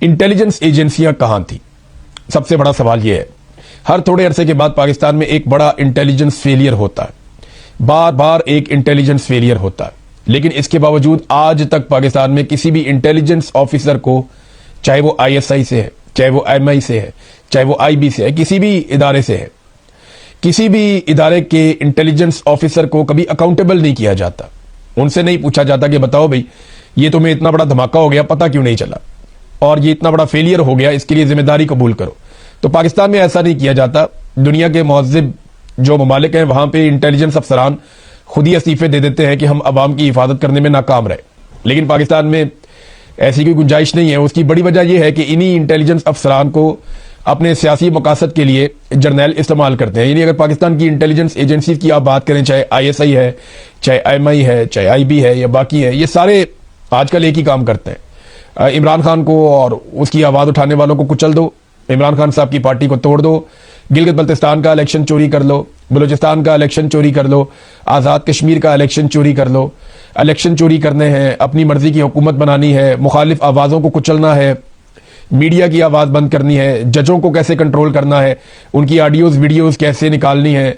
Intelligence एजेंसियां कहां थी? सबसे बड़ा सवाल यह है। हर थोड़े अरसे के बाद पाकिस्तान में एक बड़ा इंटेलिजेंस फेलियर होता है, बार बार एक इंटेलिजेंस फेलियर होता है, लेकिन इसके बावजूद आज तक पाकिस्तान में किसी भी इंटेलिजेंस ऑफिसर को, चाहे वो ISI से है, चाहे वो MI से है, चाहे वो IB से है, किसी भी इदारे से है, किसी भी इदारे के इंटेलिजेंस ऑफिसर को कभी अकाउंटेबल नहीं किया जाता। उनसे नहीं पूछा जाता कि बताओ भाई, ये तुम्हें इतना बड़ा धमाका हो गया, पता क्यों नहीं चला, और ये इतना बड़ा फेलियर हो गया, इसके लिए जिम्मेदारी कबूल करो। तो पाकिस्तान में ऐसा नहीं किया जाता। दुनिया के मुहज़्ज़िब जो ममालिक हैं, वहां पे इंटेलिजेंस अफसरान खुद ही इस्तीफे दे देते हैं कि हम अवाम की हिफाजत करने में नाकाम रहे। लेकिन पाकिस्तान में ऐसी कोई गुंजाइश नहीं है। उसकी बड़ी वजह यह है कि इन्हीं इंटेलिजेंस अफसरान को अपने सियासी मकासद के लिए जर्नैल इस्तेमाल करते हैं। यानी अगर पाकिस्तान की इंटेलिजेंस एजेंसी की आप बात करें, चाहे ISI है, चाहे MI है, चाहे IB है या बाकी है, ये सारे आजकल एक ही काम करते हैं। इमरान खान को और उसकी आवाज उठाने वालों को कुचल दो, इमरान खान साहब की पार्टी को तोड़ दो, गिलगित बल्तिस्तान का इलेक्शन चोरी कर लो, बलूचिस्तान का इलेक्शन चोरी कर लो, आज़ाद कश्मीर का इलेक्शन चोरी कर लो। इलेक्शन चोरी करने हैं, अपनी मर्जी की हुकूमत बनानी है, मुखालिफ आवाज़ों को कुचलना है, मीडिया की आवाज़ बंद करनी है, जजों को कैसे कंट्रोल करना है, उनकी ऑडियोज वीडियोज कैसे निकालनी है।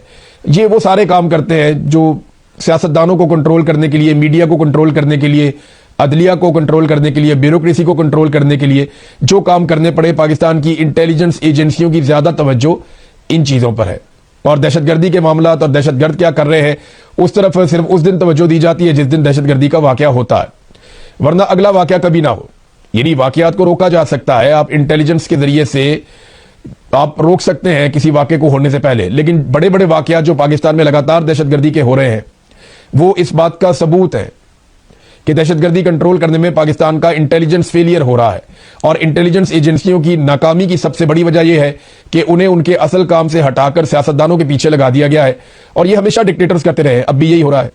ये वो सारे काम करते हैं जो सियासतदानों को कंट्रोल करने के लिए, मीडिया को कंट्रोल करने के लिए, अदलिया को कंट्रोल करने के लिए, ब्यूरोक्रेसी को कंट्रोल करने के लिए जो काम करने पड़े, पाकिस्तान की इंटेलिजेंस एजेंसियों की ज्यादा तवज्जो इन चीजों पर है। और दहशतगर्दी के मामलात और दहशतगर्द क्या कर रहे हैं उस तरफ सिर्फ उस दिन तवज्जो दी जाती है जिस दिन दहशतगर्दी का वाकया होता है, वरना अगला वाकया कभी ना हो। यानी वाकयात को रोका जा सकता है, आप इंटेलिजेंस के जरिए से आप रोक सकते हैं किसी वाकये को होने से पहले, लेकिन बड़े बड़े वाकयात जो पाकिस्तान में लगातार दहशतगर्दी के हो रहे हैं वो इस बात का सबूत है कि दहशतगर्दी कंट्रोल करने में पाकिस्तान का इंटेलिजेंस फेलियर हो रहा है। और इंटेलिजेंस एजेंसियों की नाकामी की सबसे बड़ी वजह यह है कि उन्हें उनके असल काम से हटाकर सियासतदानों के पीछे लगा दिया गया है, और यह हमेशा डिक्टेटर्स करते रहे, अब भी यही हो रहा है।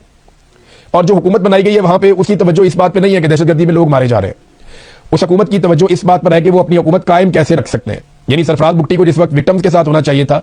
और जो हुकूमत बनाई गई है वहां पे उसकी तवज्जो इस बात पे नहीं है कि दहशतगर्दी में लोग मारे जा रहे हैं, उस हुकूमत की तवज्जो इस बात पर है कि वो अपनी हुकूमत कायम कैसे रख सकते हैं। यानी सरफराज भुट्टी को जिस वक्त विक्टिम्स के साथ होना चाहिए था,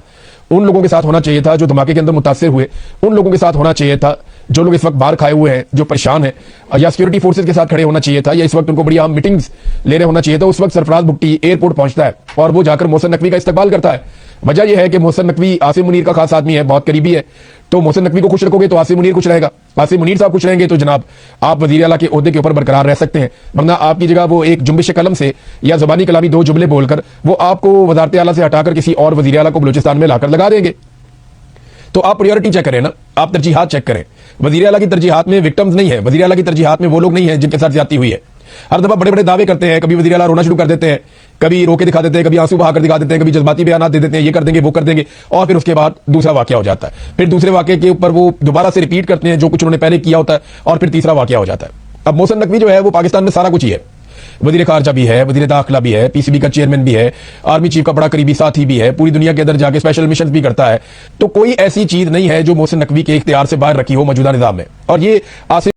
उन लोगों के साथ होना चाहिए था जो धमाके के अंदर मुतासिर हुए, उन लोगों के साथ होना चाहिए था जो लोग इस वक्त बाहर खाए हुए हैं, जो परेशान हैं, या सिक्योरिटी फोर्सेज के साथ खड़े होना चाहिए था, या इस वक्त उनको बड़ी आम मीटिंग्स ले रहे होना चाहिए था। उस वक्त सरफराज भुट्टी एयरपोर्ट पहुंचता है और वो जाकर मोहसिन नकवी का इस्तकबाल करता है। वजह यह है कि मोहसिन नकवी आसिम मुनीर का खास आदमी है, बहुत करीबी है, तो मोहसिन नकवी को खुश रखोगे तो आसिम मुनीर खुश रहेगा, आसिम मुनीर साहब खुश रहेंगे तो जनाब आप वजीर आला के ओहदे के ऊपर बरकरार रह सकते हैं। वरना आपकी जगह वो एक जुम्बिश कलम से या ज़बानी कलामी दो जुमले बोलकर वो आपको वजारत आला से हटाकर किसी और वजीर आला को बलूचिस्तान में लाकर लगा देंगे। तो आप प्रायोरिटी चेक करें ना, आप तरजीहात चेक करें। वजीर आला की तरजीहात में विक्टिम्स नहीं है, वजीर आला की तरजीहात में वो लोग नहीं है जिनके साथ ज्यादती हुई है। हर दफा बड़े बड़े दावे करते हैं, कभी वजीर आला रोना शुरू कर देते हैं, कभी रोके दिखा देते हैं, कभी आंसू बहाकर दिखा देते हैं, कभी जज्बाती बयान दे देते हैं, ये कर देंगे वो कर देंगे, और फिर उसके बाद दूसरा वाकया हो जाता है। फिर दूसरे वाकये के ऊपर वो दोबारा से रिपीट करते हैं जो कुछ उन्होंने पहले किया होता है, और फिर तीसरा वाकया हो जाता है। अब मोहसिन नकवी जो है वो पाकिस्तान में सारा कुछ ही है, वजीर खारजा भी है, वजीर दाखिला भी है, PCB का चेयरमैन भी है, आर्मी चीफ का बड़ा करीबी साथी भी है, पूरी दुनिया के अंदर जाके स्पेशल मिशन भी करता है। तो कोई ऐसी चीज नहीं है जो मोहसिन नकवी के इख्तियार से बाहर रखी हो मौजूदा निजाम में। और ये आसिम